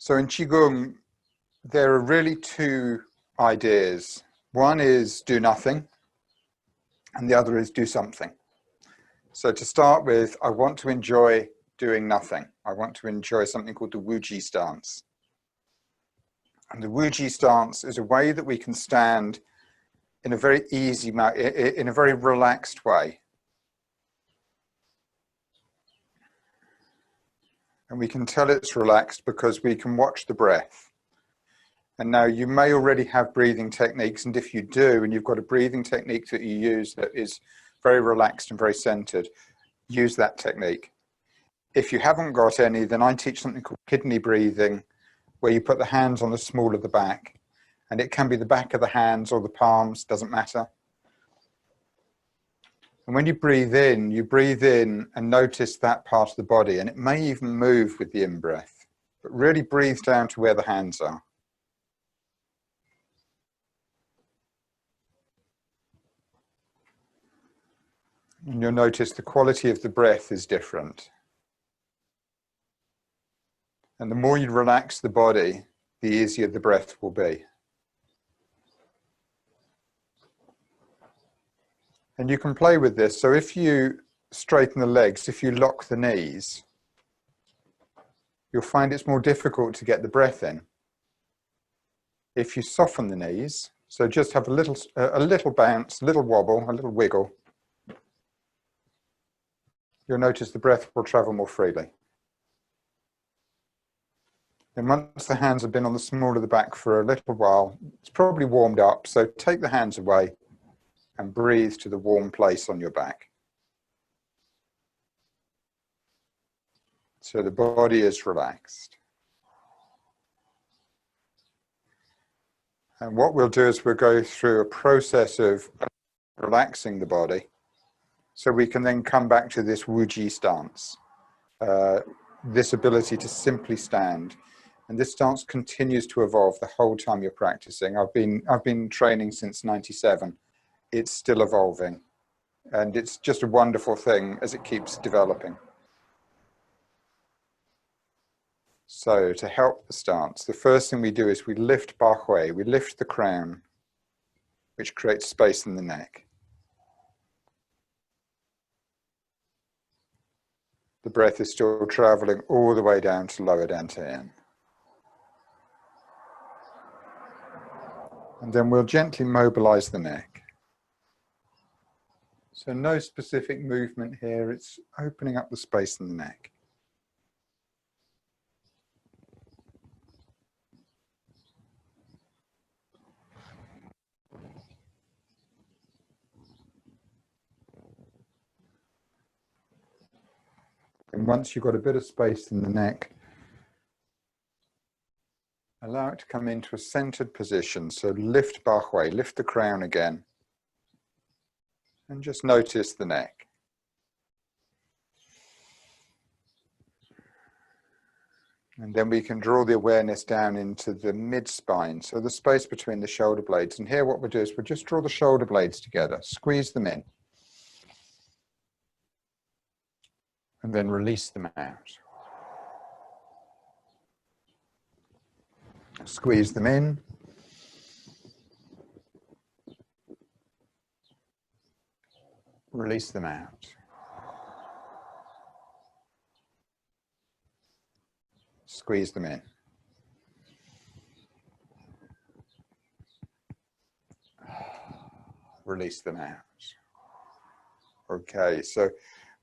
So in Qigong, there are really two ideas. One is do nothing, and the other is do something. So to start with, I want to enjoy doing nothing. I want to enjoy something called the Wuji stance. And the Wuji stance is a way that we can stand in a very easy, in a very relaxed way. And we can tell it's relaxed because we can watch the breath. And now you may already have breathing techniques, and if you do, and you've got a breathing technique that you use that is very relaxed and very centered, use that technique. If you haven't got any, then I teach something called kidney breathing, where you put the hands on the small of the back, and it can be the back of the hands or the palms, doesn't matter. And when you breathe in and notice that part of the body, and it may even move with the in-breath, but really breathe down to where the hands are. And you'll notice the quality of the breath is different. And the more you relax the body, the easier the breath will be. And you can play with this. So if you straighten the legs, if you lock the knees, you'll find it's more difficult to get the breath in. If you soften the knees, so just have a little bounce, a little wobble, a little wiggle, you'll notice the breath will travel more freely. And once the hands have been on the small of the back for a little while, it's probably warmed up, so take the hands away and breathe to the warm place on your back. So the body is relaxed. And what we'll do is we'll go through a process of relaxing the body so we can then come back to this Wuji stance, this ability to simply stand. And this stance continues to evolve the whole time you're practicing. I've been training since '97. It's still evolving, and it's just a wonderful thing as it keeps developing. So to help the stance, the first thing we do is we lift Bahui, we lift the crown, which creates space in the neck. The breath is still traveling all the way down to lower dantian. And then we'll gently mobilize the neck. So no specific movement here, it's opening up the space in the neck. And once you've got a bit of space in the neck, allow it to come into a centered position. So lift Bahui, lift the crown again. And just notice the neck. And then we can draw the awareness down into the mid-spine, so the space between the shoulder blades. And here what we'll do is we'll just draw the shoulder blades together, squeeze them in. And then release them out. Squeeze them in. Release them out. Squeeze them in. Release them out. Okay, so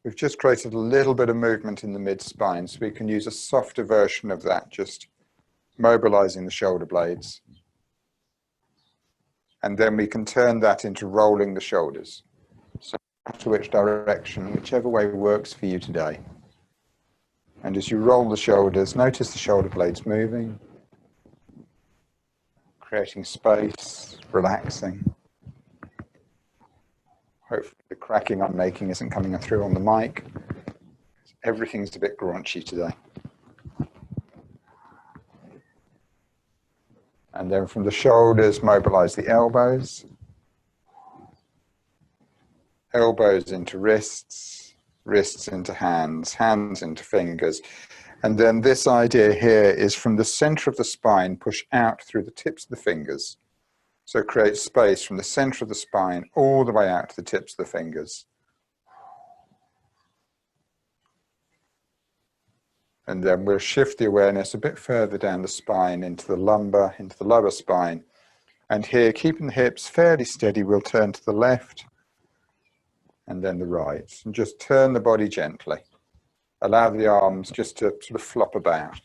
we've just created a little bit of movement in the mid-spine, so we can use a softer version of that, just mobilizing the shoulder blades. And then we can turn that into rolling the shoulders. So to which direction, whichever way works for you today. And as you roll the shoulders, notice the shoulder blades moving, creating space, relaxing. Hopefully the cracking I'm making isn't coming through on the mic. Everything's a bit graunchy today. And then from the shoulders, mobilize the elbows. Elbows into wrists, wrists into hands, hands into fingers. And then this idea here is from the center of the spine, push out through the tips of the fingers. So create space from the center of the spine all the way out to the tips of the fingers. And then we'll shift the awareness a bit further down the spine into the lumbar, into the lower spine. And here, keeping the hips fairly steady, we'll turn to the left and then the right. And just turn the body gently. Allow the arms just to sort of flop about.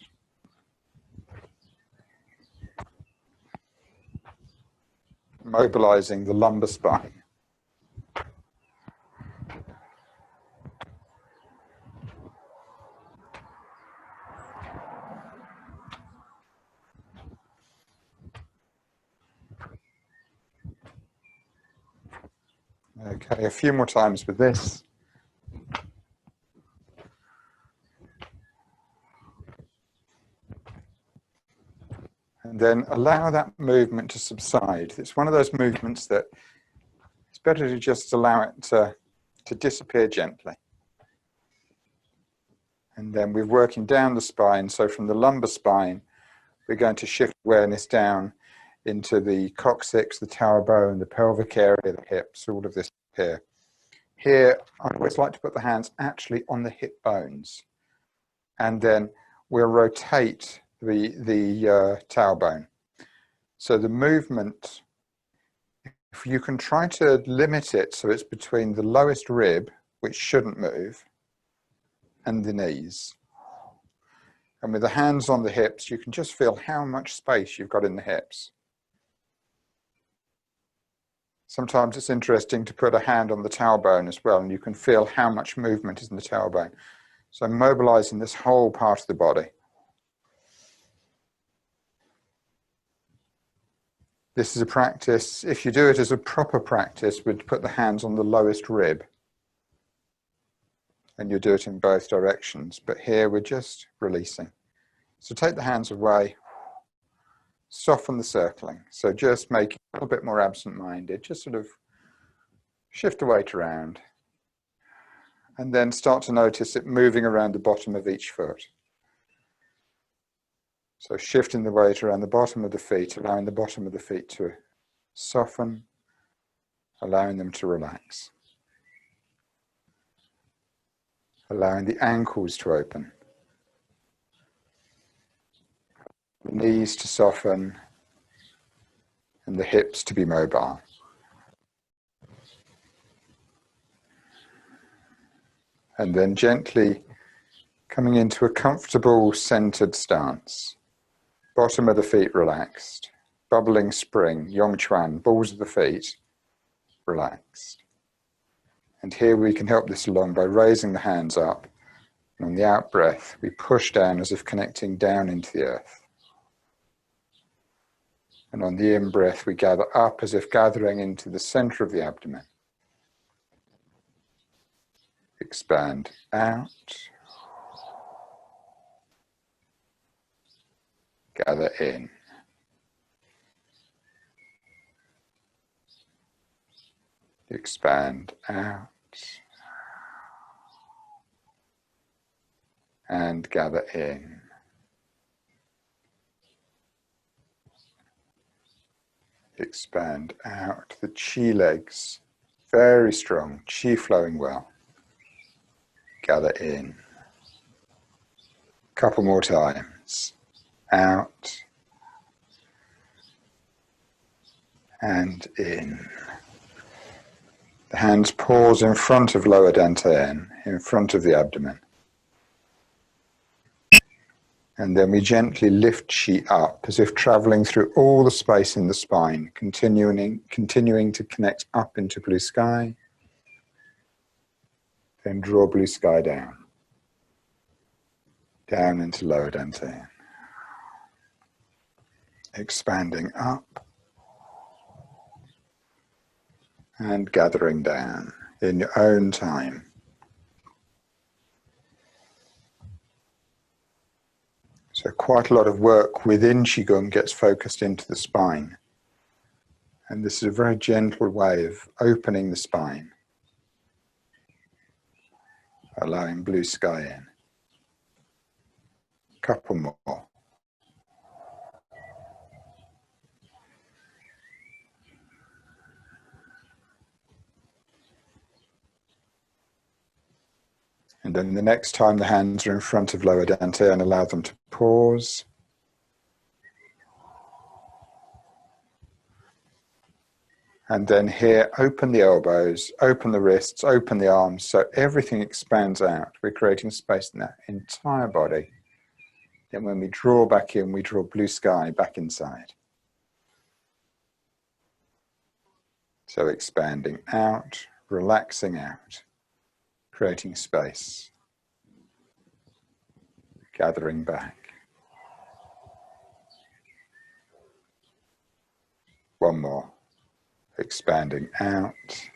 Mobilizing the lumbar spine. Okay, a few more times with this. And then allow that movement to subside. It's one of those movements that it's better to just allow it to disappear gently. And then we're working down the spine. So from the lumbar spine, we're going to shift awareness down into the coccyx, the tower bone, the pelvic area, the hips, all of this here. Here, I always like to put the hands actually on the hip bones. And then we'll rotate the tower bone. So the movement, if you can try to limit it so it's between the lowest rib, which shouldn't move, and the knees. And with the hands on the hips, you can just feel how much space you've got in the hips. Sometimes it's interesting to put a hand on the tailbone as well, and you can feel how much movement is in the tailbone. So mobilizing this whole part of the body. This is a practice, if you do it as a proper practice, we'd put the hands on the lowest rib. And you do it in both directions. But here we're just releasing. So take the hands away, soften the circling. So just make it a little bit more absent-minded, just sort of shift the weight around. And then start to notice it moving around the bottom of each foot. So shifting the weight around the bottom of the feet, allowing the bottom of the feet to soften, allowing them to relax. Allowing the ankles to open. The knees to soften and the hips to be mobile. And then gently coming into a comfortable centered stance. Bottom of the feet relaxed. Bubbling spring, Yongquan, balls of the feet relaxed. And here we can help this along by raising the hands up. And on the out breath, we push down as if connecting down into the earth. And on the in breath, we gather up as if gathering into the center of the abdomen. Expand out. Gather in. Expand out. And gather in. Expand out. The chi legs, very strong, chi flowing well. Gather in. Couple more times. Out. And in. The hands pause in front of lower dantian, in front of the abdomen. And then we gently lift chi up as if traveling through all the space in the spine, continuing to connect up into blue sky. Then draw blue sky down. Down into lower dantian. Expanding up. And gathering down in your own time. So quite a lot of work within Qigong gets focused into the spine. And this is a very gentle way of opening the spine. Allowing blue sky in. Couple more. And then the next time the hands are in front of lower dantian, allow them to pause. And then here, open the elbows, open the wrists, open the arms, so everything expands out. We're creating space in that entire body. Then when we draw back in, we draw blue sky back inside. So expanding out, relaxing out, creating space, gathering back. One more. Expanding out,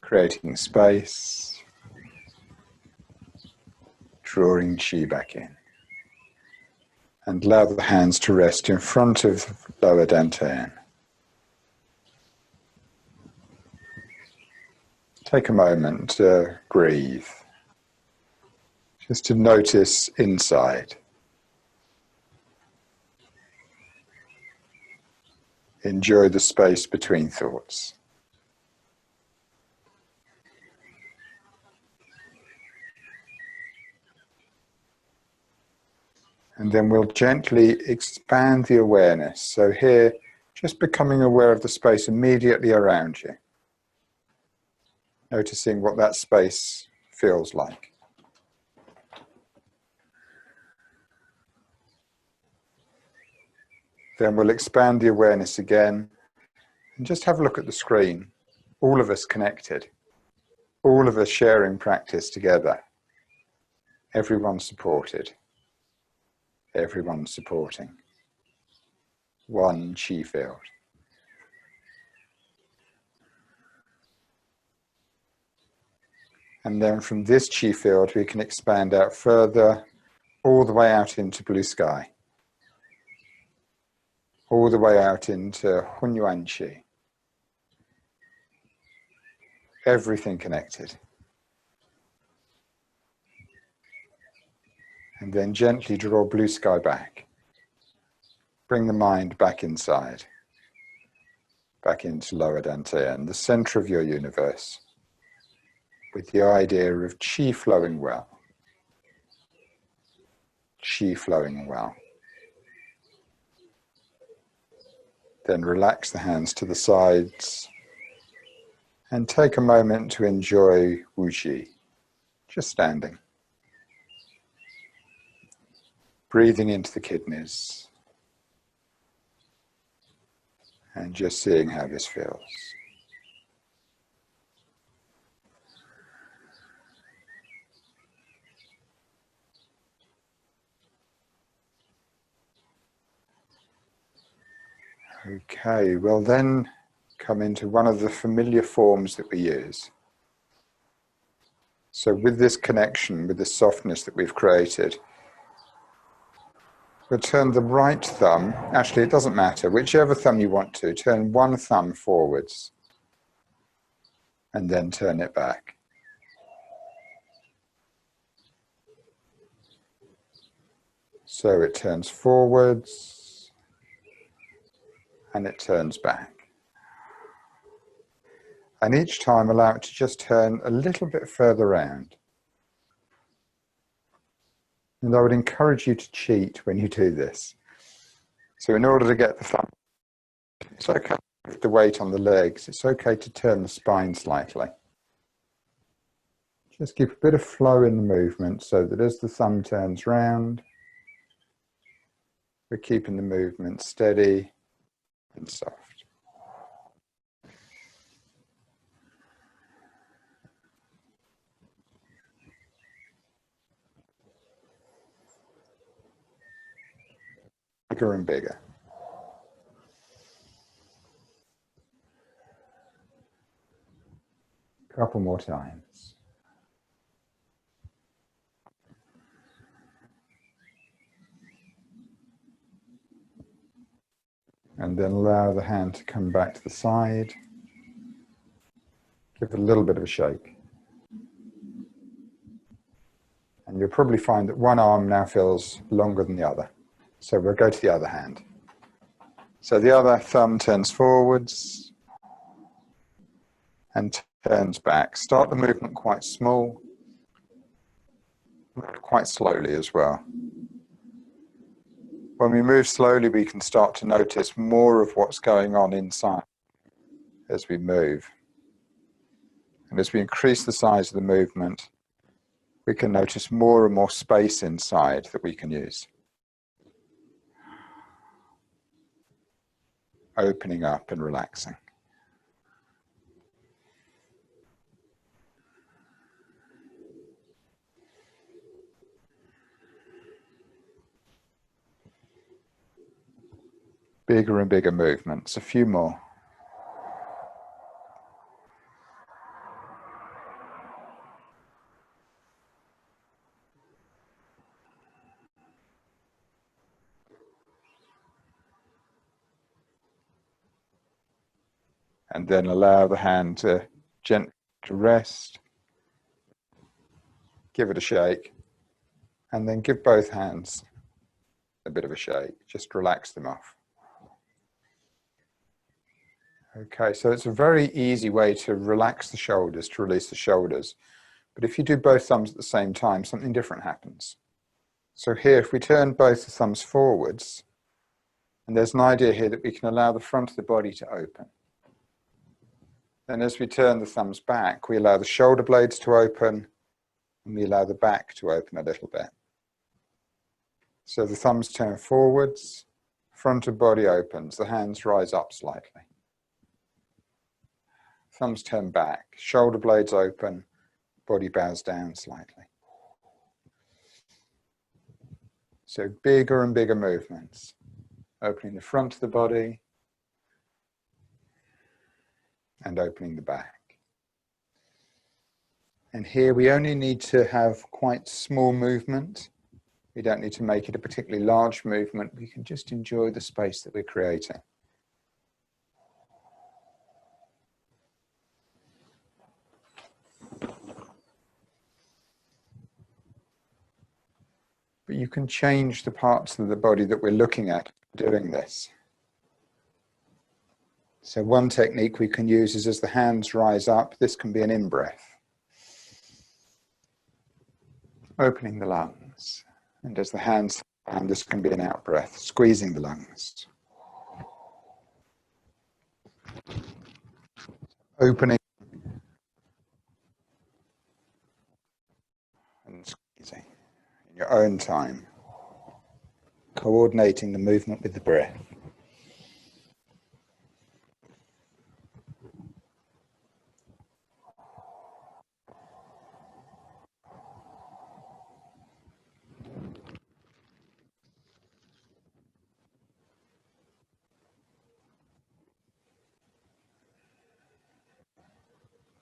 creating space, drawing chi back in. And allow the hands to rest in front of lower dantian. Take a moment to breathe, just to notice inside. Enjoy the space between thoughts. And then we'll gently expand the awareness. So here, just becoming aware of the space immediately around you. Noticing what that space feels like. Then we'll expand the awareness again and just have a look at the screen. All of us connected. All of us sharing practice together. Everyone supported. Everyone supporting. One chi field. And then from this chi field we can expand out further, all the way out into blue sky. All the way out into Hunyuan Chi. Everything connected. And then gently draw blue sky back. Bring the mind back inside. Back into lower dantian, the center of your universe. With the idea of chi flowing well. Chi flowing well. Then relax the hands to the sides and take a moment to enjoy Wu Chi, just standing. Breathing into the kidneys and just seeing how this feels. Okay, we'll then come into one of the familiar forms that we use. So with this connection, with this softness that we've created, we'll turn the right thumb, actually it doesn't matter, whichever thumb you want to, turn one thumb forwards and then turn it back. So it turns forwards and it turns back. And each time allow it to just turn a little bit further round. And I would encourage you to cheat when you do this. So in order to get the thumb, it's okay with the weight on the legs, it's okay to turn the spine slightly. Just keep a bit of flow in the movement so that as the thumb turns round, we're keeping the movement steady and soft. Bigger and bigger. Couple more times. And then allow the hand to come back to the side. Give it a little bit of a shake. And you'll probably find that one arm now feels longer than the other. So we'll go to the other hand. So the other thumb turns forwards and turns back. Start the movement quite small, quite slowly as well. When we move slowly, we can start to notice more of what's going on inside as we move. And as we increase the size of the movement, we can notice more and more space inside that we can use. Opening up and relaxing. Bigger and bigger movements, a few more. And then allow the hand to gently rest. Give it a shake. And then give both hands a bit of a shake. Just relax them off. Okay, so it's a very easy way to relax the shoulders, to release the shoulders. But if you do both thumbs at the same time, something different happens. So here, if we turn both the thumbs forwards, and there's an idea here that we can allow the front of the body to open. Then as we turn the thumbs back, we allow the shoulder blades to open, and we allow the back to open a little bit. So the thumbs turn forwards, front of body opens, the hands rise up slightly. Thumbs turn back, shoulder blades open, body bows down slightly. So bigger and bigger movements, opening the front of the body and opening the back. And here we only need to have quite small movement. We don't need to make it a particularly large movement. We can just enjoy the space that we're creating. But you can change the parts of the body that we're looking at doing this. So one technique we can use is as the hands rise up, this can be an in-breath. Opening the lungs. And as the hands down, this can be an out-breath, squeezing the lungs. Opening and squeezing in your own time. Coordinating the movement with the breath.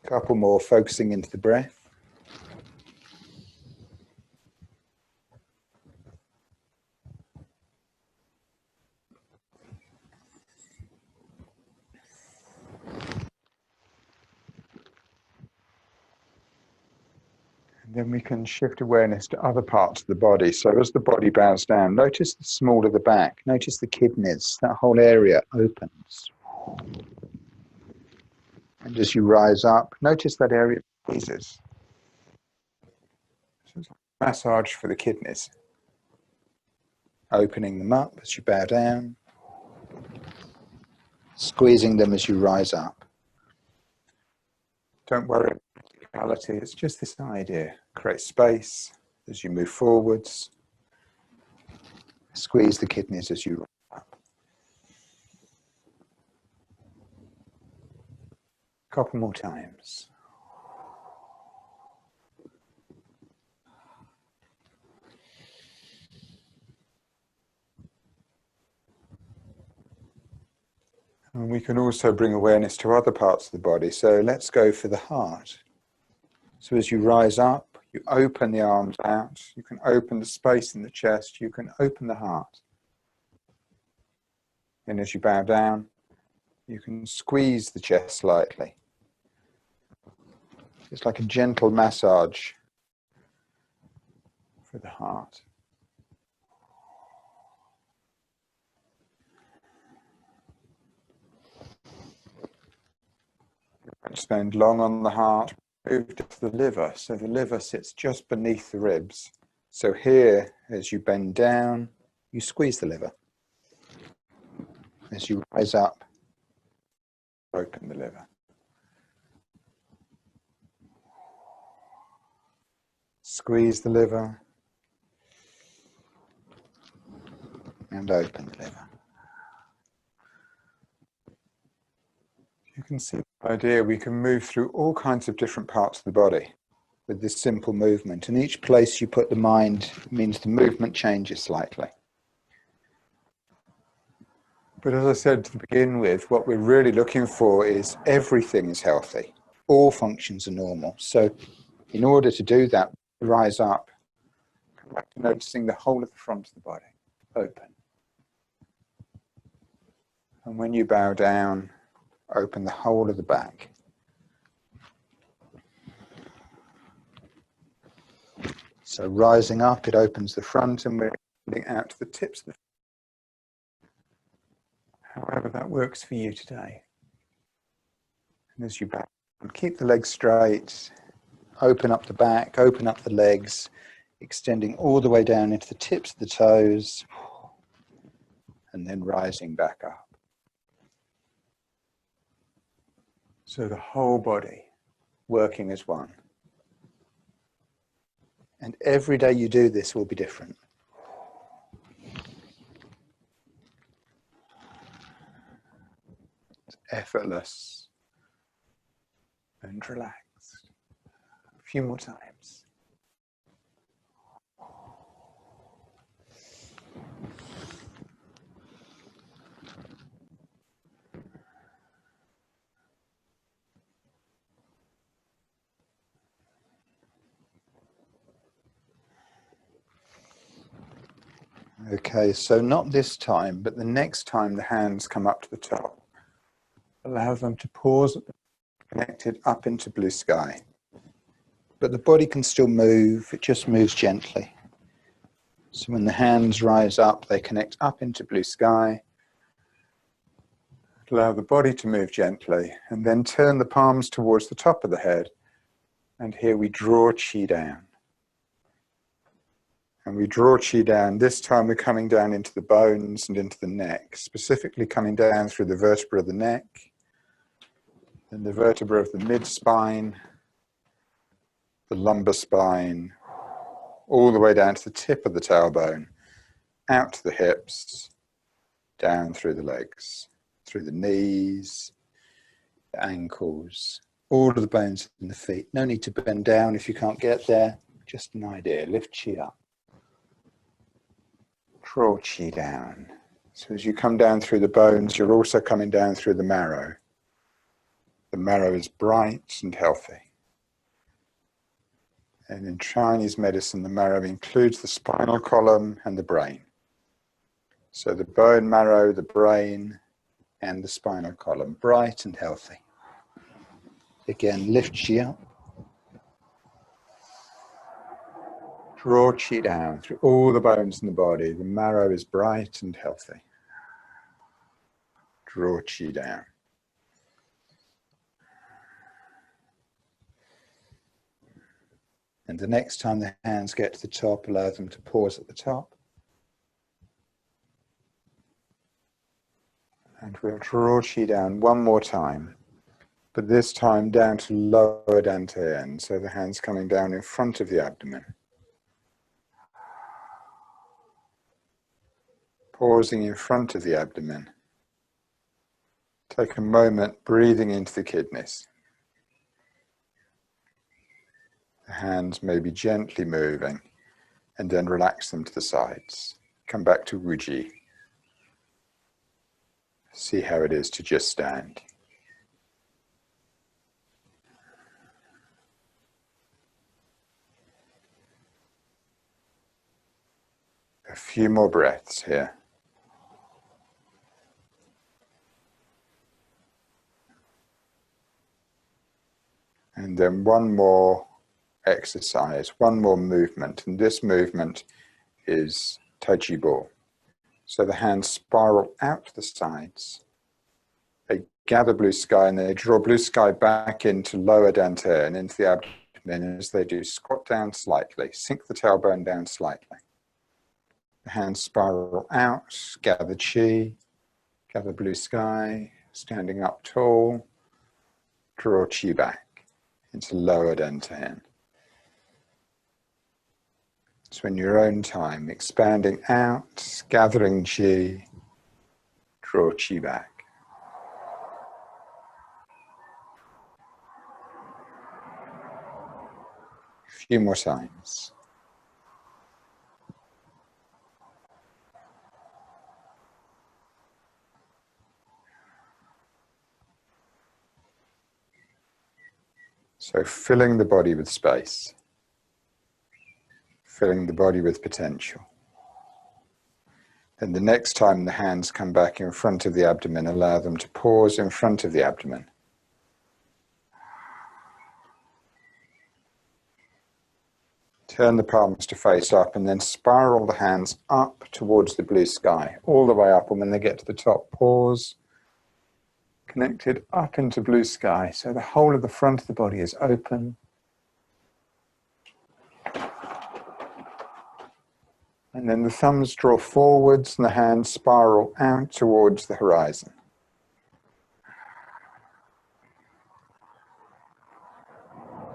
Couple more, focusing into the breath. And then we can shift awareness to other parts of the body. So as the body bows down, notice the small of the back, notice the kidneys, that whole area opens. And as you rise up, notice that area squeezes. So it's a massage for the kidneys. Opening them up as you bow down. Squeezing them as you rise up. Don't worry about reality, it's just this idea. Create space as you move forwards. Squeeze the kidneys as you rise up. A couple more times. And we can also bring awareness to other parts of the body. So let's go for the heart. So as you rise up, you open the arms out. You can open the space in the chest. You can open the heart. And as you bow down, you can squeeze the chest slightly. It's like a gentle massage for the heart. Spend long on the heart, move to the liver. So the liver sits just beneath the ribs. So here, as you bend down, you squeeze the liver. As you rise up, open the liver. Squeeze the liver and open the liver. You can see the idea we can move through all kinds of different parts of the body with this simple movement, and each place you put the mind means the movement changes slightly. But as I said to begin with, what we're really looking for is everything is healthy, all functions are normal. So in order to do that, rise up, come back to noticing the whole of the front of the body, open. And when you bow down, open the whole of the back. So rising up, it opens the front, and we're heading out to the tips of the front. However that works for you today. And as you back, keep the legs straight, open up the back, open up the legs, extending all the way down into the tips of the toes, and then rising back up. So the whole body working as one. And every day you do this will be different. It's effortless and relaxed. A few more times. Okay, so not this time, but the next time the hands come up to the top, allow them to pause, connected up into blue sky. But the body can still move, it just moves gently. So when the hands rise up, they connect up into blue sky. Allow the body to move gently, and then turn the palms towards the top of the head. And here we draw Qi down. And we draw Qi down. This time we're coming down into the bones and into the neck, specifically coming down through the vertebra of the neck, then the vertebra of the mid-spine, the lumbar spine, all the way down to the tip of the tailbone, out to the hips, down through the legs, through the knees, the ankles, all of the bones in the feet. No need to bend down if you can't get there, just an idea. Lift Qi up. Draw Qi down. So as you come down through the bones, you're also coming down through the marrow. The marrow is bright and healthy. And in Chinese medicine, the marrow includes the spinal column and the brain. So the bone marrow, the brain, and the spinal column, bright and healthy. Again, lift Qi up. Draw Qi down through all the bones in the body. The marrow is bright and healthy. Draw Qi down. And the next time the hands get to the top, allow them to pause at the top. And we'll draw Qi down one more time, but this time down to lower dantian, so the hands coming down in front of the abdomen. Pausing in front of the abdomen. Take a moment breathing into the kidneys. The hands may be gently moving, and then relax them to the sides. Come back to Wuji. See how it is to just stand. A few more breaths here. And then one more exercise, one more movement, and this movement is Tai Chi ball. So the hands spiral out to the sides. They gather blue sky and they draw blue sky back into lower dantian and into the abdomen. As they do, squat down slightly, sink the tailbone down slightly. The hands spiral out, gather chi, gather blue sky, standing up tall, draw chi back into lower dantian. So in your own time, expanding out, gathering chi, draw chi back. A few more times. So filling the body with space, filling the body with potential. Then the next time the hands come back in front of the abdomen, allow them to pause in front of the abdomen. Turn the palms to face up and then spiral the hands up towards the blue sky, all the way up, and when they get to the top, pause, connected up into blue sky. So the whole of the front of the body is open. And then the thumbs draw forwards and the hands spiral out towards the horizon.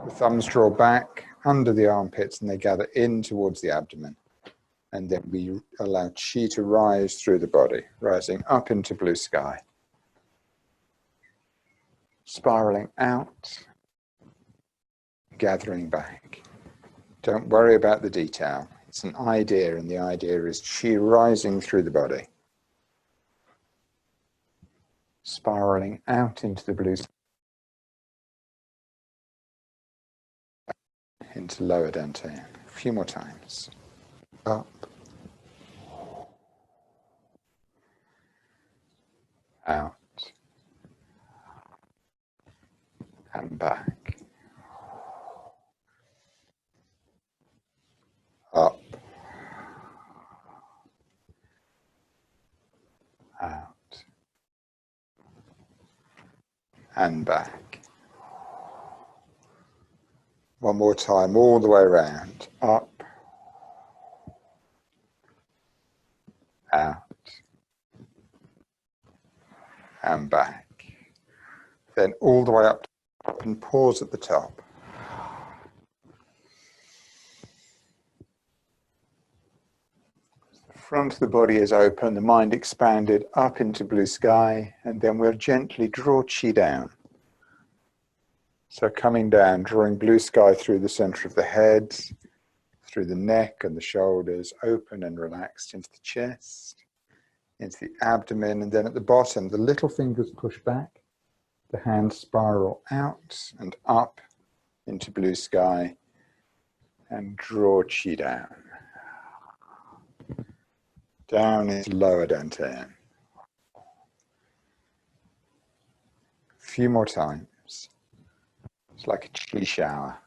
The thumbs draw back under the armpits and they gather in towards the abdomen. And then we allow chi to rise through the body, rising up into blue sky. Spiraling out, gathering back. Don't worry about the detail. It's an idea, and the idea is chi rising through the body. Spiraling out into the blue sky. Into lower dantian. A few more times. Up. Out. And back. Up. Out. And back. One more time, all the way around. Up. Out. And back. Then all the way up and pause at the top. The front of the body is open, the mind expanded up into blue sky, and then we'll gently draw chi down. So coming down, drawing blue sky through the center of the head, through the neck and the shoulders, open and relaxed into the chest, into the abdomen, and then at the bottom, the little fingers push back, the hands spiral out and up into blue sky, and draw chi down. Down into lower dantian. A few more times. It's like a chi shower.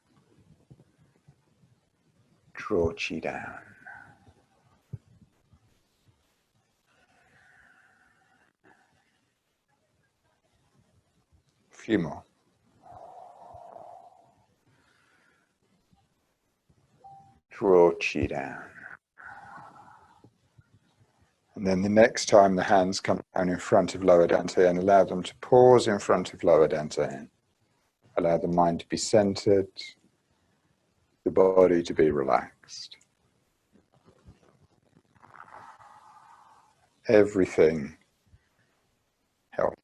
Draw chi down. A few more. Draw chi down. And then the next time the hands come down in front of lower dantian, allow them to pause in front of lower dantian. Allow the mind to be centered, the body to be relaxed. Everything healthy.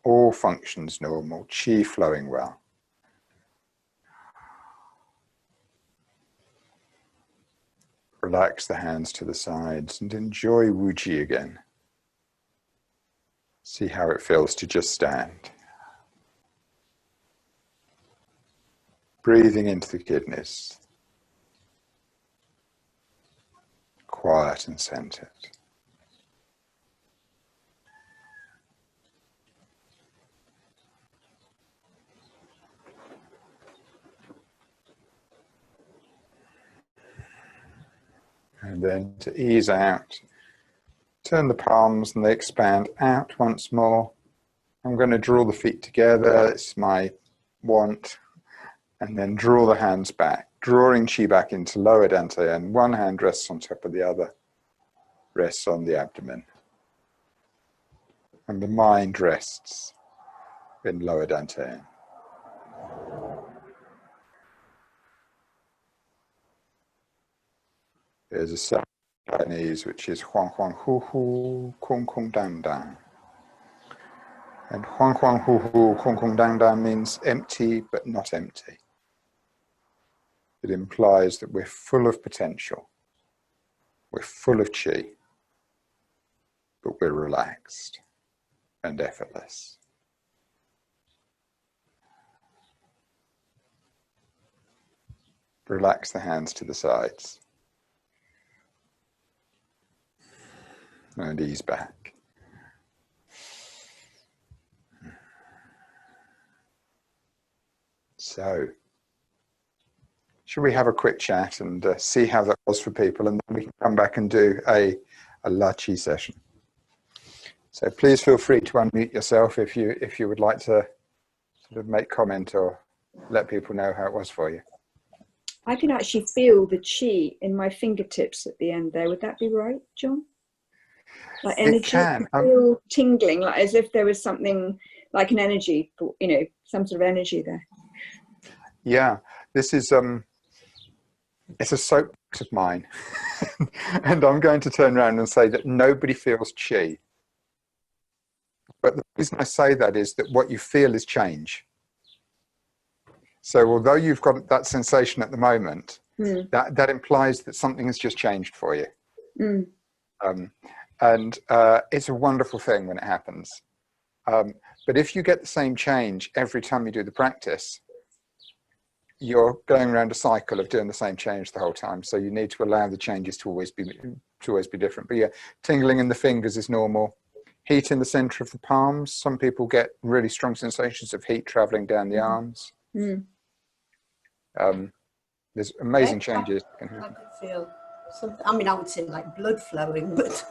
All functions normal, chi flowing well. Relax the hands to the sides and enjoy Wu Ji again. See how it feels to just stand. Breathing into the kidneys. Quiet and centered. And then to ease out, turn the palms and they expand out once more. I'm going to draw the feet together. It's my want. And then draw the hands back, drawing chi back into lower dantian. One hand rests on top of the other, rests on the abdomen. And the mind rests in lower dantian. There's a sound in Chinese which is huang huang hu hu, kung kung dang dang. And huang huang hu hu, kung kung dang dang means empty but not empty. It implies that we're full of potential, we're full of chi, but we're relaxed and effortless. Relax the hands to the sides. And ease back. So, should we have a quick chat and see how that was for people, and then we can come back and do a La Chi session. So please feel free to unmute yourself if you would like to sort of make comment or let people know how it was for you. I can actually feel the chi in my fingertips at the end there. Would that be right, John? Like energy, It can. feel tingling, like as if there was something like an energy, you know, some sort of energy there. Yeah, this is it's a soapbox of mine, and I'm going to turn around and say that nobody feels chi. But the reason I say that is that what you feel is change. So although you've got that sensation at the moment, that implies that something has just changed for you. And it's a wonderful thing when it happens. But if you get the same change every time you do the practice, you're going around a cycle of doing the same change the whole time. So you need to allow the changes to always be different. But yeah, tingling in the fingers is normal. Heat in the center of the palms. Some people get really strong sensations of heat traveling down the arms. There's amazing changes. I could feel something. I mean, I would say like blood flowing, but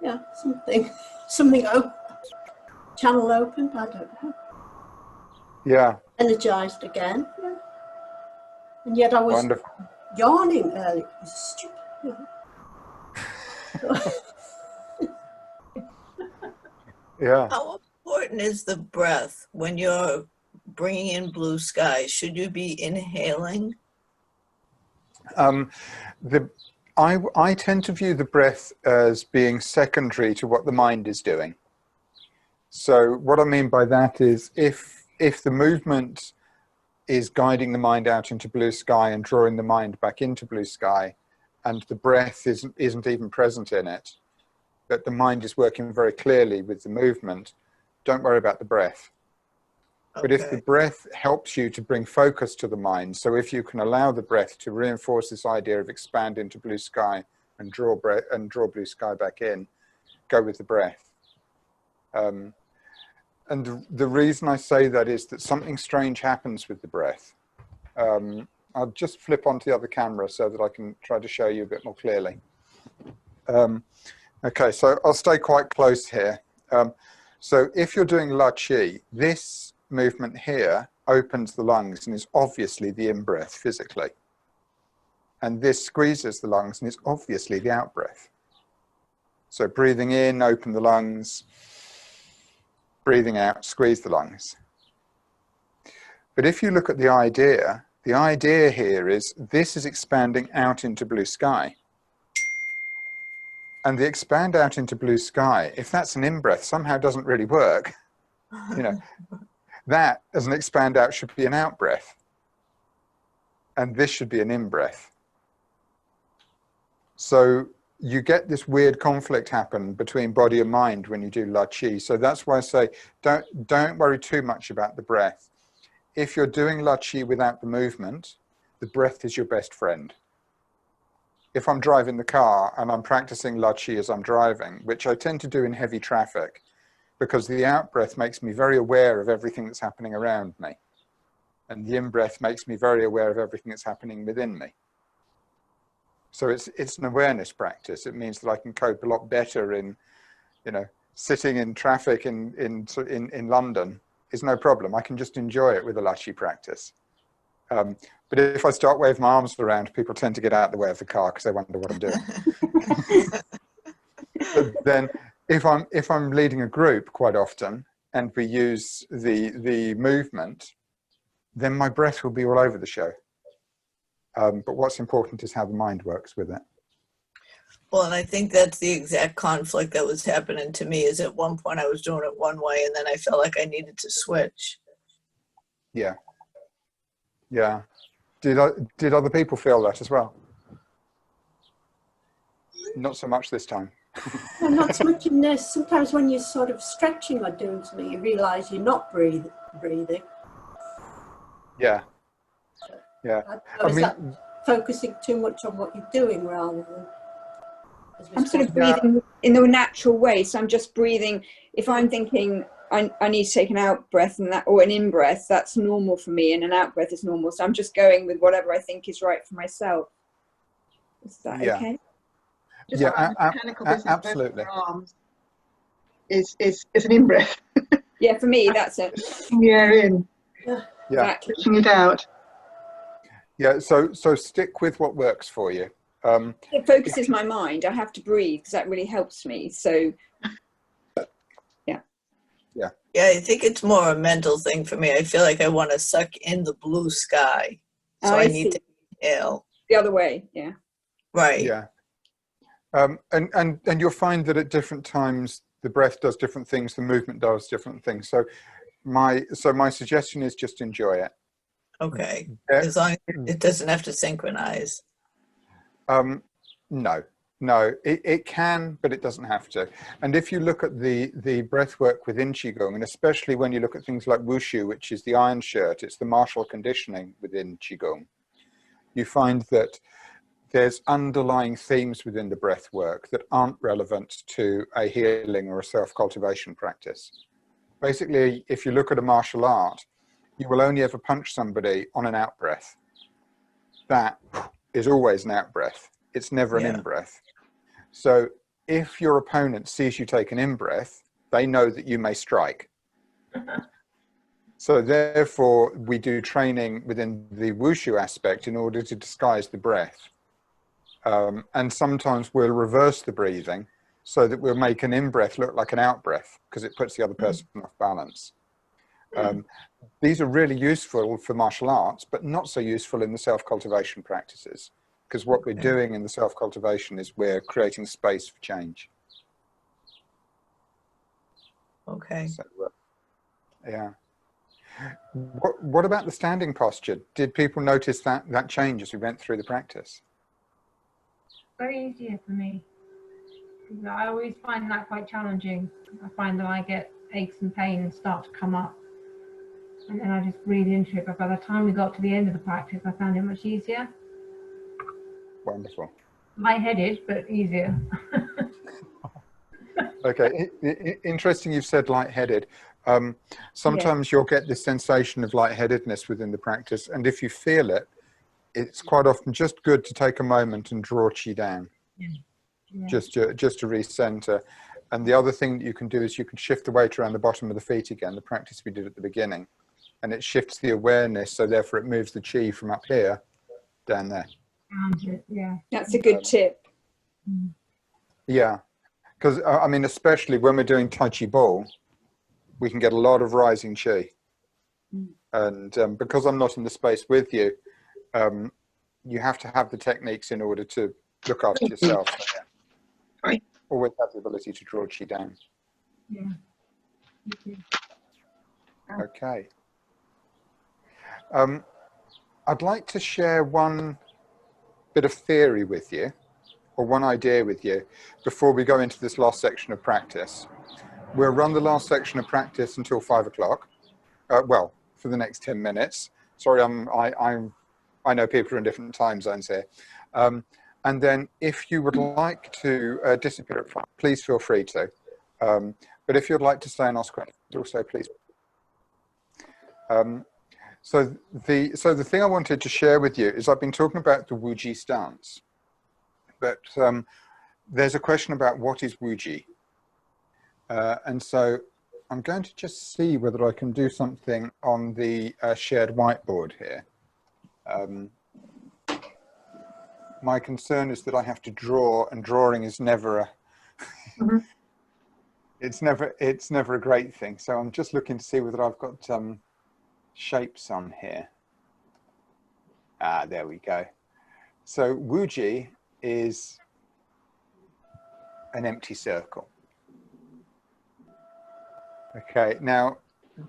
yeah, something open, channel opened. I don't know. Yeah. Energized again. Yeah. And yet I was wonderful. Yawning earlier. It was stupid. Yeah. How important is the breath when you're bringing in blue sky? Should you be inhaling? I tend to view the breath as being secondary to what the mind is doing. So what I mean by that is if the movement is guiding the mind out into blue sky and drawing the mind back into blue sky, and the breath isn't even present in it, but the mind is working very clearly with the movement, don't worry about the breath. Okay. But if the breath helps you to bring focus to the mind, so if you can allow the breath to reinforce this idea of expand into blue sky and draw blue sky back in, go with the breath. And the reason I say that is that something strange happens with the breath. I'll just flip onto the other camera so that I can try to show you a bit more clearly. Okay, so I'll stay quite close here. So if you're doing La Chi, this movement here opens the lungs and is obviously the in-breath physically. And this squeezes the lungs and is obviously the out-breath. So breathing in, open the lungs. Breathing out, squeeze the lungs. But if you look at the idea here is this is expanding out into blue sky. And the expand out into blue sky, if that's an in-breath, somehow doesn't really work. You know, that as an expand out should be an out-breath. And this should be an in-breath. So you get this weird conflict happen between body and mind when you do La Chi. So that's why I say, don't worry too much about the breath. If you're doing La Chi without the movement, the breath is your best friend. If I'm driving the car and I'm practicing La Chi as I'm driving, which I tend to do in heavy traffic, because the out-breath makes me very aware of everything that's happening around me. And the in-breath makes me very aware of everything that's happening within me. So it's an awareness practice. It means that I can cope a lot better in, you know, sitting in traffic in London is no problem. I can just enjoy it with a lachi practice. But if I start waving my arms around, people tend to get out of the way of the car because they wonder what I'm doing. But then if I'm leading a group quite often and we use the movement, then my breath will be all over the show. But what's important is how the mind works with it. Well, and I think that's the exact conflict that was happening to me, is at one point I was doing it one way and then I felt like I needed to switch. Yeah. Yeah. Did other people feel that as well? Not so much this time. Well, not so much in this. Sometimes when you're sort of stretching or doing something, you realise you're not breathing. Yeah. Yeah. Is that focusing too much on what you're doing rather than... I'm sort of breathing in the natural way. So I'm just breathing. If I'm thinking I need to take an out breath and that, or an in breath, that's normal for me, and an out breath is normal. So I'm just going with whatever I think is right for myself. Is that okay? Just Yeah, mechanical business absolutely. Arms is an in breath. Yeah, for me that's it. Yeah, in. Yeah. Exactly. Pushing it out. Yeah. So stick with what works for you. It focuses my mind. I have to breathe because that really helps me. So, yeah. Yeah. Yeah, I think it's more a mental thing for me. I feel like I want to suck in the blue sky. So I need to inhale. The other way, yeah. Right. Yeah. And you'll find that at different times the breath does different things, the movement does different things. So my suggestion is just enjoy it. Okay. As long as it doesn't have to synchronize. No, it can, but it doesn't have to. And if you look at the breath work within Qigong, and especially when you look at things like Wushu, which is the iron shirt, it's the martial conditioning within Qigong, you find that there's underlying themes within the breath work that aren't relevant to a healing or a self-cultivation practice. Basically, if you look at a martial art, you will only ever punch somebody on an out breath. That is always an out breath. It's never an in breath. So if your opponent sees you take an in breath, they know that you may strike. So therefore, we do training within the Wushu aspect in order to disguise the breath. And sometimes we'll reverse the breathing so that we'll make an in breath look like an out breath because it puts the other person off balance. These are really useful for martial arts, but not so useful in the self-cultivation practices. Because what we're doing in the self-cultivation is we're creating space for change. Okay. So, yeah. What about the standing posture? Did people notice that change as we went through the practice? Very easier for me. I always find that quite challenging. I find that I get aches and pains start to come up. And then I just breathe into it. But by the time we got to the end of the practice, I found it much easier. Wonderful. Lightheaded, but easier. Okay, interesting you've said lightheaded. Sometimes you'll get this sensation of lightheadedness within the practice, and if you feel it, it's quite often just good to take a moment and draw Qi down, just to recenter. And the other thing that you can do is you can shift the weight around the bottom of the feet again, the practice we did at the beginning, and it shifts the awareness, so therefore it moves the Qi from up here down there. Yeah, that's a good tip. Yeah, because I mean, especially when we're doing Tai Chi Ball, we can get a lot of rising Qi. And because I'm not in the space with you, you have to have the techniques in order to look after yourself. Right. Always have the ability to draw Qi down. Yeah. Okay. I'd like to share one bit of theory with you, or one idea with you, before we go into this last section of practice. We'll run the last section of practice until 5 o'clock. Well, for the next 10 minutes. Sorry, I know people are in different time zones here. And then if you would like to disappear at 5, please feel free to. But if you'd like to stay and ask questions, also please. So the thing I wanted to share with you is I've been talking about the Wuji stance. but there's a question about what is Wuji. And so I'm going to just see whether I can do something on the shared whiteboard here. My concern is that I have to draw, and drawing is never a it's never a great thing. So I'm just looking to see whether I've got shapes on here. Ah, there we go. So Wuji is an empty circle. Okay, now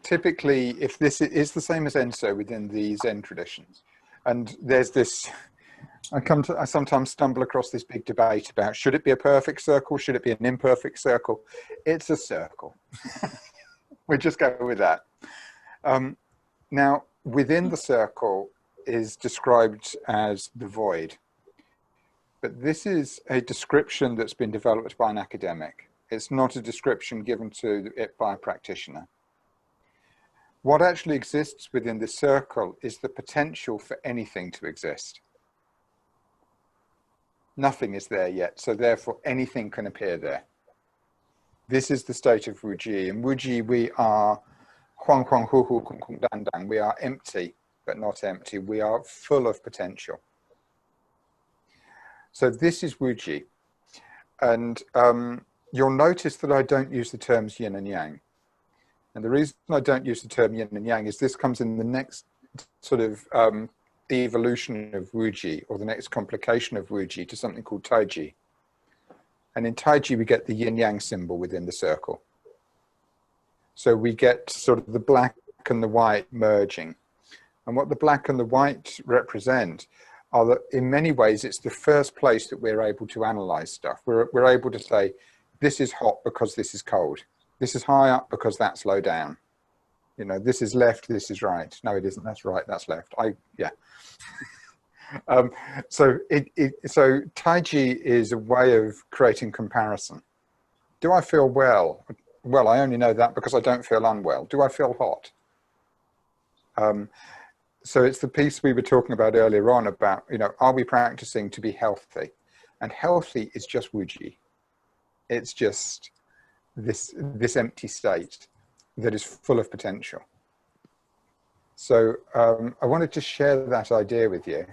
typically if this is the same as Enso within the Zen traditions, and there's this, I sometimes stumble across this big debate about should it be a perfect circle, should it be an imperfect circle? It's a circle. We'll just go with that. Now within the circle is described as the void, but this is a description that's been developed by an academic. It's not a description given to it by a practitioner. What actually exists within the circle is the potential for anything to exist. Nothing is there yet, so therefore anything can appear there. This is the state of Wuji. In Wuji we are huang huang hu hu kung kung dan dan. We are empty, but not empty. We are full of potential. So this is Wuji. And you'll notice that I don't use the terms yin and yang. And the reason I don't use the term yin and yang is this comes in the next sort of evolution of Wuji, or the next complication of Wuji, to something called Taiji. And in Taiji we get the yin yang symbol within the circle. So we get sort of the black and the white merging. And what the black and the white represent are that in many ways it's the first place that we're able to analyze stuff. We're able to say, this is hot because this is cold. This is high up because that's low down. You know, this is left, this is right. No, it isn't, that's right, that's left. Yeah. So Taiji is a way of creating comparison. Do I feel well? Well, I only know that because I don't feel unwell. Do I feel hot? So it's the piece we were talking about earlier on about, you know, are we practicing to be healthy? And healthy is just Wuji. It's just this empty state that is full of potential. So I wanted to share that idea with you.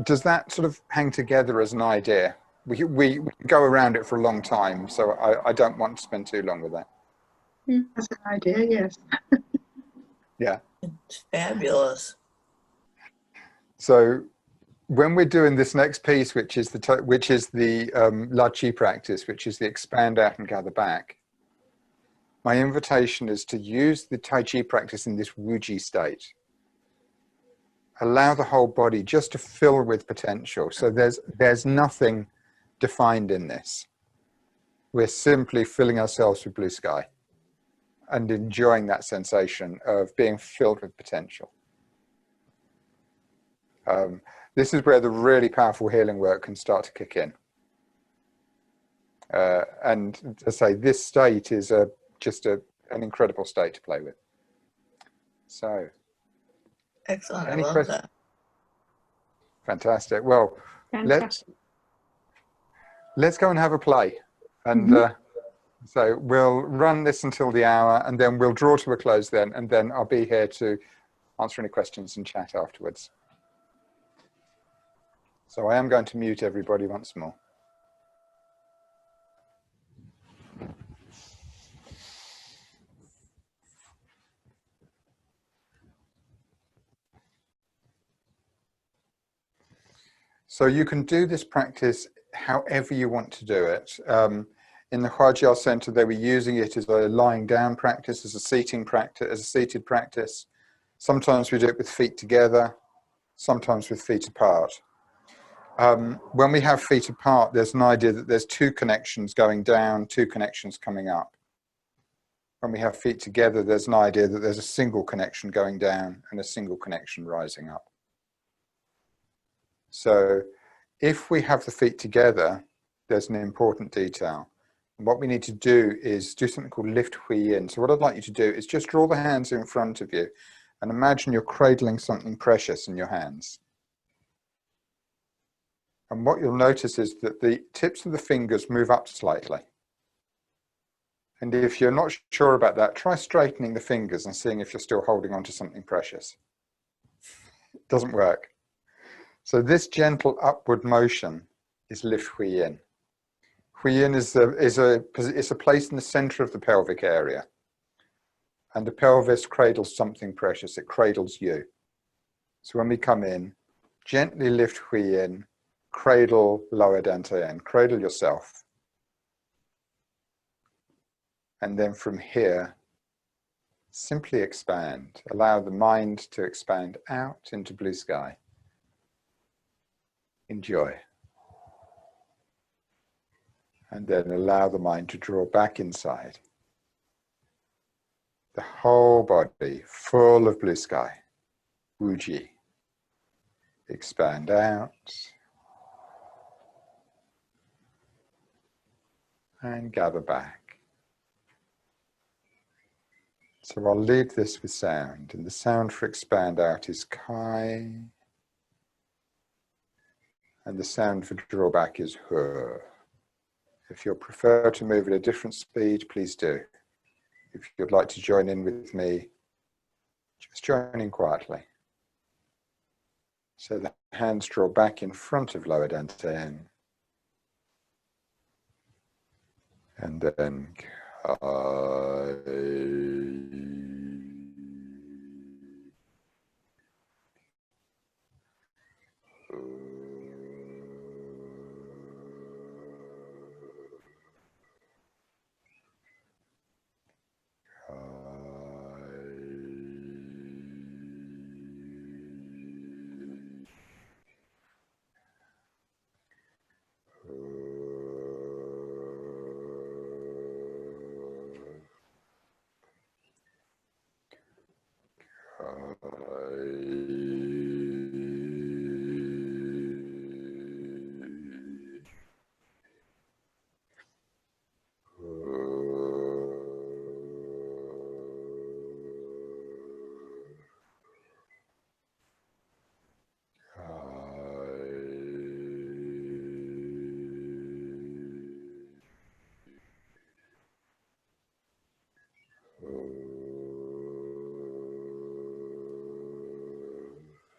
Does that sort of hang together as an idea? We go around it for a long time, so I don't want to spend too long with that. That's an idea, yes. Yeah. It's fabulous. So when we're doing this next piece, which is the La Chi practice, which is the expand out and gather back, my invitation is to use the Tai Chi practice in this Wuji state. Allow the whole body just to fill with potential. So there's nothing defined in this. We're simply filling ourselves with blue sky and enjoying that sensation of being filled with potential. This is where the really powerful healing work can start to kick in. And to say, this state is just an incredible state to play with. So, excellent. I love that. Fantastic. Well, Fantastic. let's go and have a play. And so we'll run this until the hour, and then we'll draw to a close then, and then I'll be here to answer any questions and chat afterwards. So I am going to mute everybody once more. So you can do this practice however you want to do it. In the Huajiao Center, they were using it as a lying down practice, as a seating practice, as a seated practice. Sometimes we do it with feet together, sometimes with feet apart. When we have feet apart, there's an idea that there's two connections going down, two connections coming up. When we have feet together, there's an idea that there's a single connection going down and a single connection rising up. So if we have the feet together, there's an important detail. And what we need to do is do something called lift hui in. So what I'd like you to do is just draw the hands in front of you and imagine you're cradling something precious in your hands. And what you'll notice is that the tips of the fingers move up slightly. And if you're not sure about that, try straightening the fingers and seeing if you're still holding on to something precious. It doesn't work. So this gentle upward motion is lift hui yin. Hui yin is a place in the center of the pelvic area. And the pelvis cradles something precious. It cradles you. So when we come in, gently lift hui yin, cradle lower dantian, cradle yourself. And then from here, simply expand. Allow the mind to expand out into blue sky. Enjoy. And then allow the mind to draw back inside. The whole body full of blue sky. Wuji. Expand out. And gather back. So I'll lead this with sound, and the sound for expand out is kai, and the sound for draw back is hu. If you prefer to move at a different speed, please do. If you'd like to join in with me, just join in quietly. So the hands draw back in front of lower dantian, and then kai.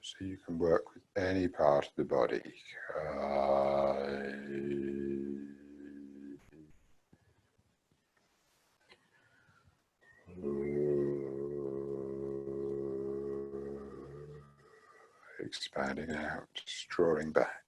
So you can work with any part of the body. Expanding out, drawing back.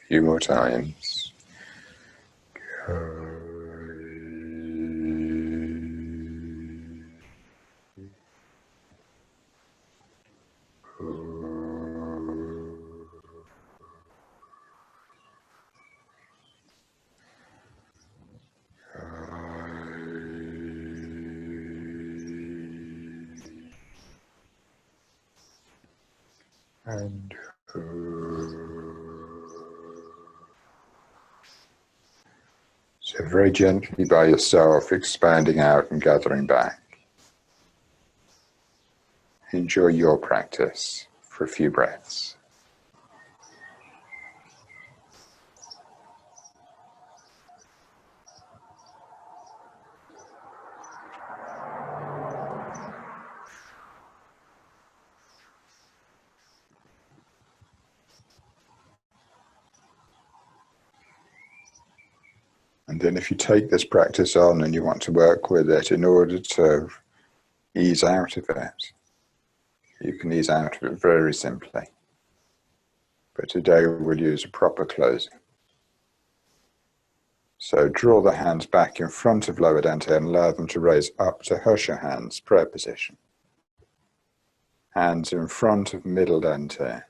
Few more times. And so very gently by yourself, expanding out and gathering back. Enjoy your practice for a few breaths. And then if you take this practice on and you want to work with it in order to ease out of it, you can ease out of it very simply. But today we'll use a proper closing. So draw the hands back in front of lower dantian and allow them to raise up to Hersha hands, prayer position. Hands in front of middle dantian.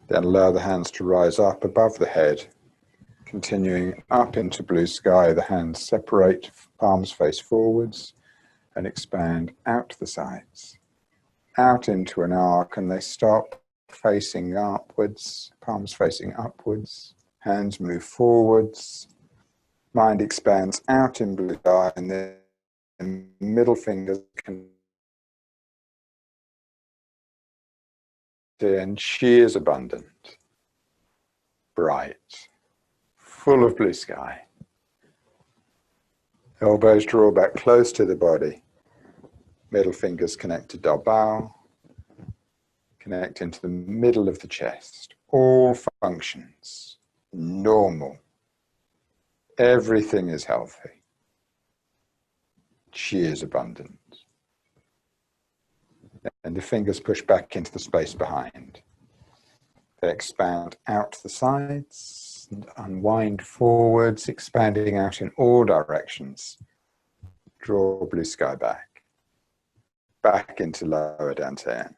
Then allow the hands to rise up above the head, continuing up into blue sky. The hands separate, palms face forwards, and expand out to the sides, out into an arc, and they stop facing upwards, palms facing upwards, hands move forwards, mind expands out in blue sky, and then middle fingers can and she is abundant, bright, full of blue sky. Elbows draw back close to the body. Middle fingers connect to Dalbao. Connect into the middle of the chest. All functions normal. Everything is healthy. Chi is abundant. And the fingers push back into the space behind. They expand out to the sides and unwind forwards, expanding out in all directions. Draw blue sky back. Back into lower dantian.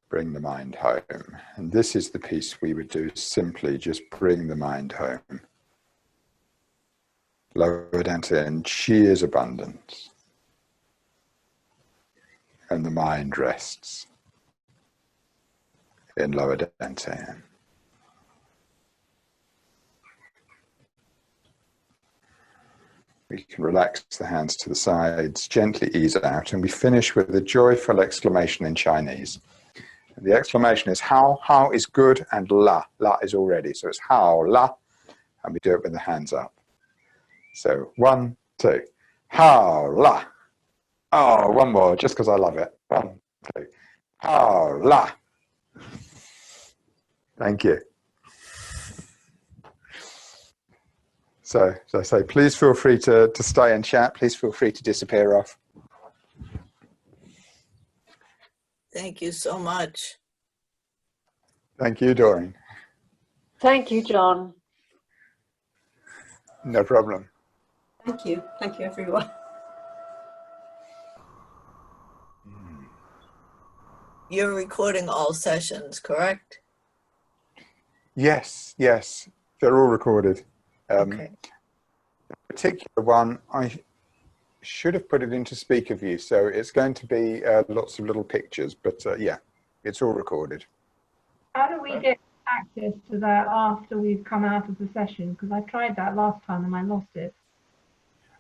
Bring the mind home. And this is the piece we would do simply, just bring the mind home. Lower dantian, chi is abundant. And the mind rests in lower dantian. We can relax the hands to the sides, gently ease out, and we finish with a joyful exclamation in Chinese. And the exclamation is how is good, and la is already. So it's how, la, and we do it with the hands up. So 1, 2, how, la. Oh, one more, just because I love it. 1, 2, how, la. Thank you. So as I say, please feel free to stay and chat. Please feel free to disappear off. Thank you so much. Thank you, Doreen. Thank you, John. No problem. Thank you. Thank you, everyone. You're recording all sessions, correct? Yes, they're all recorded. Okay. The particular one, I should have put it into speaker view, so it's going to be lots of little pictures, but yeah, it's all recorded. How do we get access to that after we've come out of the session? Because I tried that last time and I lost it.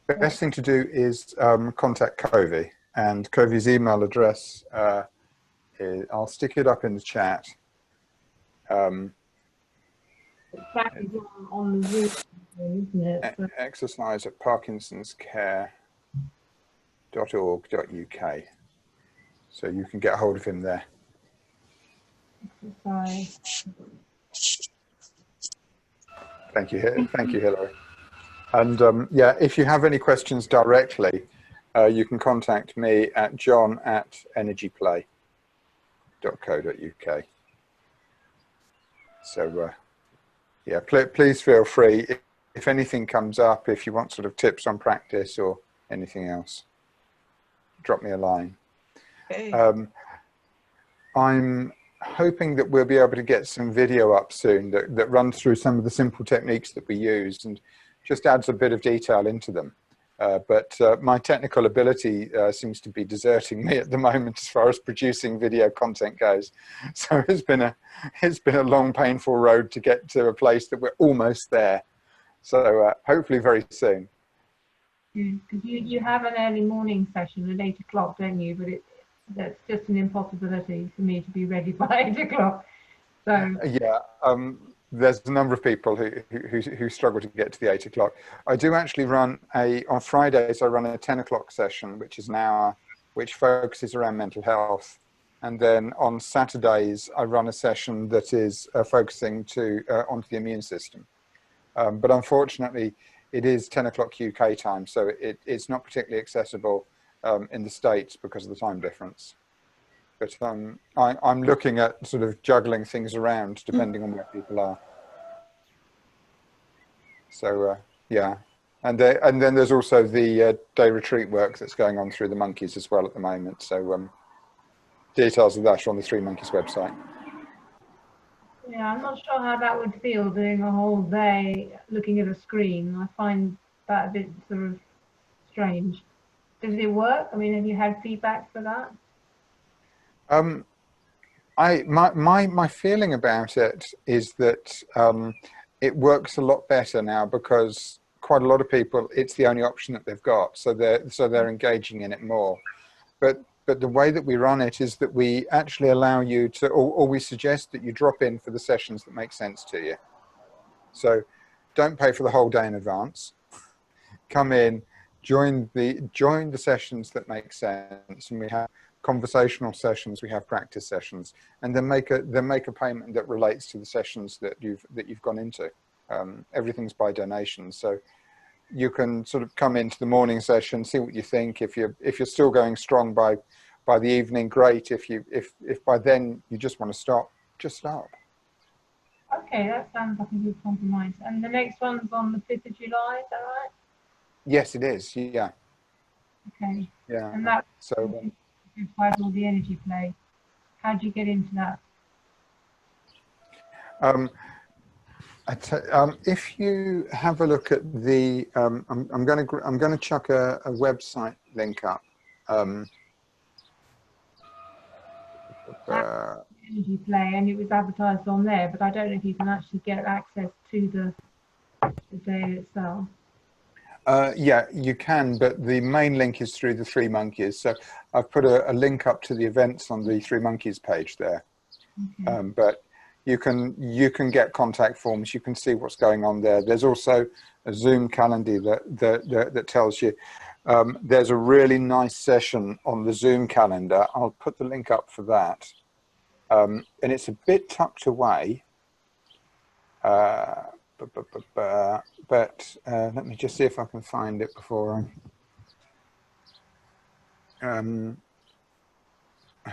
The best thing to do is contact Covey, and Covey's email address, I'll stick it up in the chat. That is on the Zoom, isn't it? So Exercise at parkinsonscare.org.uk. So you can get hold of him there. exercise. Thank you, Hilary. And yeah, if you have any questions directly, you can contact me at john@energyplay.co.uk. So yeah, please feel free. If anything comes up, if you want sort of tips on practice or anything else, drop me a line. Okay. I'm hoping that we'll be able to get some video up soon that runs through some of the simple techniques that we use and just adds a bit of detail into them. But my technical ability seems to be deserting me at the moment as far as producing video content goes. So it's been a long, painful road to get to a place that we're almost there. So hopefully very soon. Because you have an early morning session at 8 o'clock, don't you? But that's just an impossibility for me to be ready by 8 o'clock. So yeah, there's a number of people who struggle to get to the 8 o'clock. I do actually run on Fridays, I run a 10 o'clock session, which is an hour, which focuses around mental health. And then on Saturdays, I run a session that is focusing onto the immune system. But unfortunately, it is 10 o'clock UK time, so it's not particularly accessible in the States because of the time difference. But I'm looking at sort of juggling things around depending on where people are. So yeah, and then there's also the day retreat work that's going on through the Monkeys as well at the moment. So details of that are on the Three Monkeys website. yeah, I'm not sure how that would feel doing a whole day looking at a screen. I find that a bit sort of strange. Does it work? I mean, have you had feedback for that? My feeling about it is that it works a lot better now because quite a lot of people, it's the only option that they've got, so they're engaging in it more. But the way that we run it is that we actually allow you to, or we suggest that you drop in for the sessions that make sense to you. So don't pay for the whole day in advance. Come in, join the sessions that make sense, and we have conversational sessions, we have practice sessions, and then make a payment that relates to the sessions that you've gone into. Everything's by donation, so you can sort of come into the morning session, see what you think. If you're still going strong by the evening, great. If by then you just want to stop, just stop. Okay, that sounds like a good compromise. And the next one's on the 5th of July, is that right? Yes, it is. Yeah. Okay. Yeah. And that's so all the energy play. How do you get into that? If you have a look at the, I'm going to chuck a website link up. Energy play, and it was advertised on there, but I don't know if you can actually get access to the day itself. Yeah, you can, but the main link is through the Three Monkeys. So I've put a link up to the events on the Three Monkeys page there. Okay. But you can get contact forms. You can see what's going on there. There's also a Zoom calendar that tells you. There's a really nice session on the Zoom calendar. I'll put the link up for that. And it's a bit tucked away. But let me just see if I can find it before I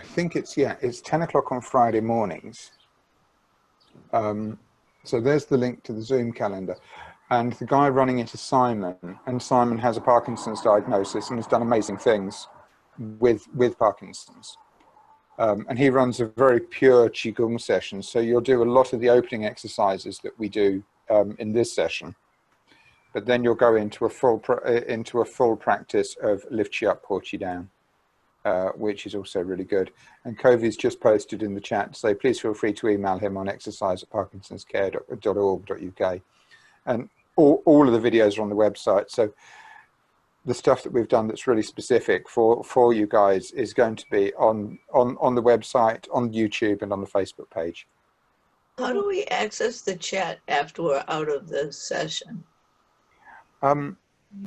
think it's 10 o'clock on Friday mornings. So there's the link to the Zoom calendar, and the guy running it is Simon, and Simon has a Parkinson's diagnosis and has done amazing things with Parkinson's. And he runs a very pure Qigong session. So you'll do a lot of the opening exercises that we do in this session, but then you'll go into a full practice of lift you up, port you down, which is also really good. And Kovi's just posted in the chat, so please feel free to email him on exercise@parkinsonscare.org.uk. And all of the videos are on the website. So the stuff that we've done that's really specific for you guys is going to be on the website, on YouTube, and on the Facebook page. How do we access the chat after we're out of the session? I'm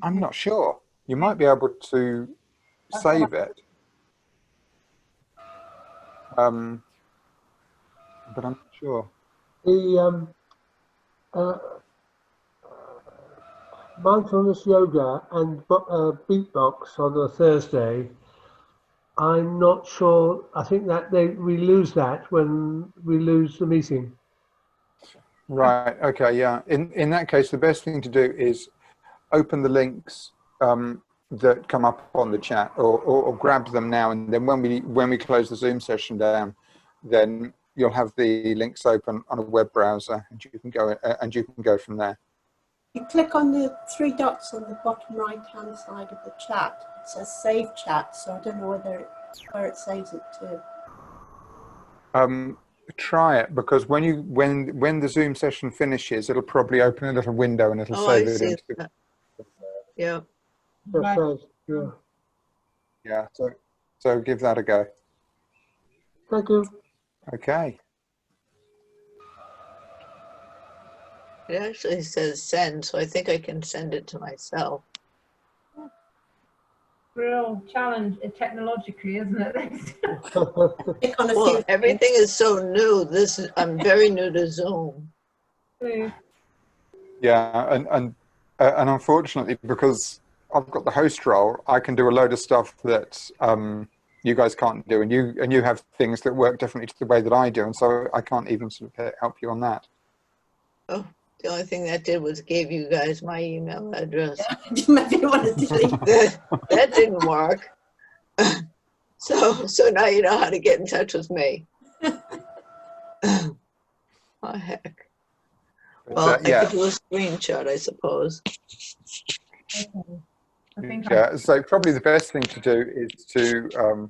not sure. You might be able to save it. But I'm not sure. The mindfulness yoga and beatbox on a Thursday, I'm not sure. I think that we lose that when we lose the meeting. Right. Okay. Yeah. In that case, the best thing to do is open the links that come up on the chat, or grab them now, and then when we close the Zoom session down, then you'll have the links open on a web browser, and you can go from there. You click on the 3 dots on the bottom right-hand side of the chat. It says save chat, so I don't know where it saves it to. Try it, because when the Zoom session finishes, it'll probably open a little window and it'll Oh, save I it see into. that. Yeah. Right. Yeah. Yeah. So give that a go. Thank you. Okay. It actually says send, so I think I can send it to myself. Real challenge technologically, isn't it? Click on a Well, few everything is so new. I'm very new to Zoom. Yeah, and unfortunately, because I've got the host role, I can do a load of stuff that you guys can't do, and you have things that work differently to the way that I do, and so I can't even sort of help you on that. Oh, the only thing that did was gave you guys my email address. Maybe you want to delete That didn't work. So now you know how to get in touch with me. Oh, heck. Well, I could do a screenshot, I suppose. Okay. I think Yeah, so probably the best thing to do is to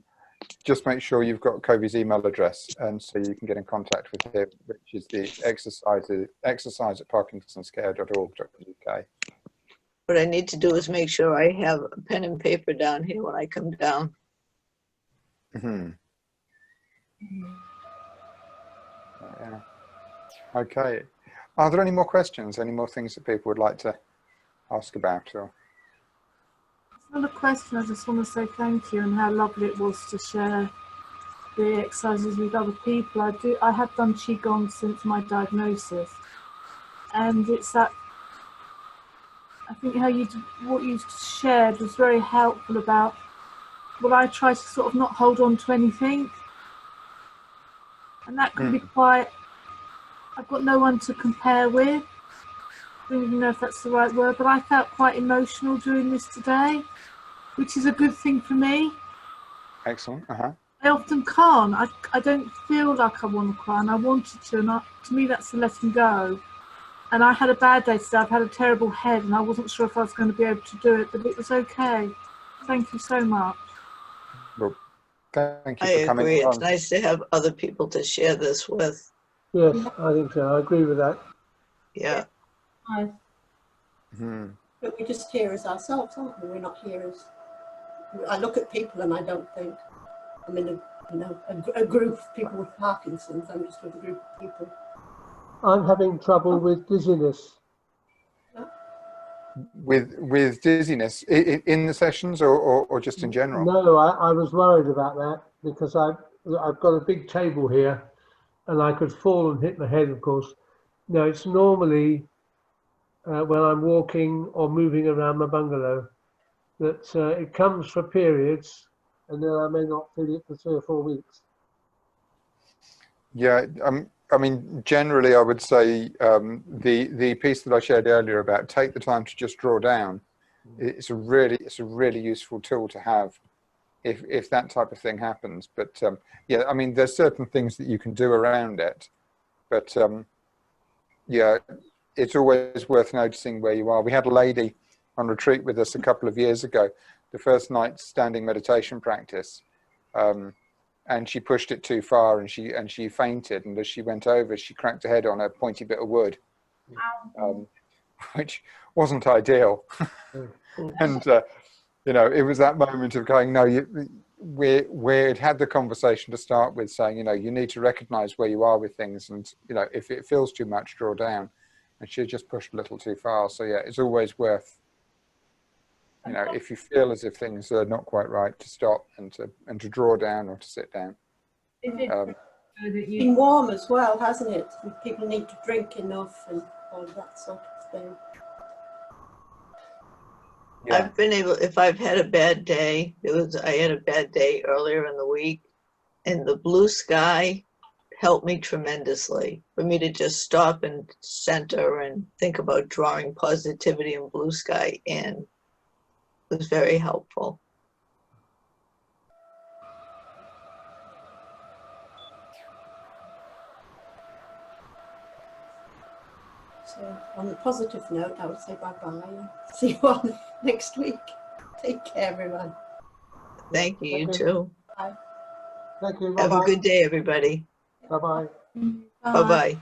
just make sure you've got Kobe's email address, and so you can get in contact with him, which is the exercise@parkinsonscare.org.uk. What I need to do is make sure I have a pen and paper down here when I come down. Mm-hmm. Yeah. Okay. Are there any more questions? Any more things that people would like to ask about? Or It's not a question. I just want to say thank you and how lovely it was to share the exercises with other people. I have done Qigong since my diagnosis, and it's that, I think what you shared was very helpful about what I try to sort of not hold on to anything, and that can be quite, I've got no one to compare with. I don't even know if that's the right word, but I felt quite emotional doing this today, which is a good thing for me. excellent. I often can't. I don't feel like I want to cry, and I wanted to, and to me that's the letting go. And I had a bad day today. I've had a terrible head, and I wasn't sure if I was going to be able to do it, but it was okay. Thank you so much. Well, thank you I for coming agree. It's on. nice to have other people to share this with. Yes, I think so. I agree with that. Yeah. nice. But we're just here as ourselves, aren't we? We're not here as. I look at people and I don't think I'm in a group of people with Parkinson's. I'm just with a group of people. I'm having trouble with dizziness. With dizziness in the sessions, or just in general? No, I was worried about that because I've got a big table here and I could fall and hit my head, of course. No, it's normally when I'm walking or moving around my bungalow that it comes for periods and then I may not feel it for 3 or 4 weeks. Yeah, I mean, generally, I would say the piece that I shared earlier about take the time to just draw down. It's a really useful tool to have if that type of thing happens. But yeah, I mean, there's certain things that you can do around it. But yeah, it's always worth noticing where you are. We had a lady on retreat with us a couple of years ago, the first night standing meditation practice. And she pushed it too far, and she fainted. And as she went over, she cracked her head on a pointy bit of wood, which wasn't ideal. And you know, it was that moment of going, no, we'd had the conversation to start with, saying, you know, you need to recognise where you are with things, and you know, if it feels too much, draw down. And she just pushed a little too far. So yeah, it's always worth, you know, if you feel as if things are not quite right, to stop and to draw down or to sit down. It's been warm as well, hasn't it? And people need to drink enough and all that sort of thing. Yeah. I've been able, if I've had a bad day, I had a bad day earlier in the week, and the blue sky helped me tremendously for me to just stop and center and think about drawing positivity and blue sky in. It was very helpful. So on a positive note, I would say bye-bye. See you all next week. Take care, everyone. Thank you, you Thank you. too. Bye. Thank you. Have a Bye-bye. good day, everybody. Bye-bye. Bye. Bye-bye.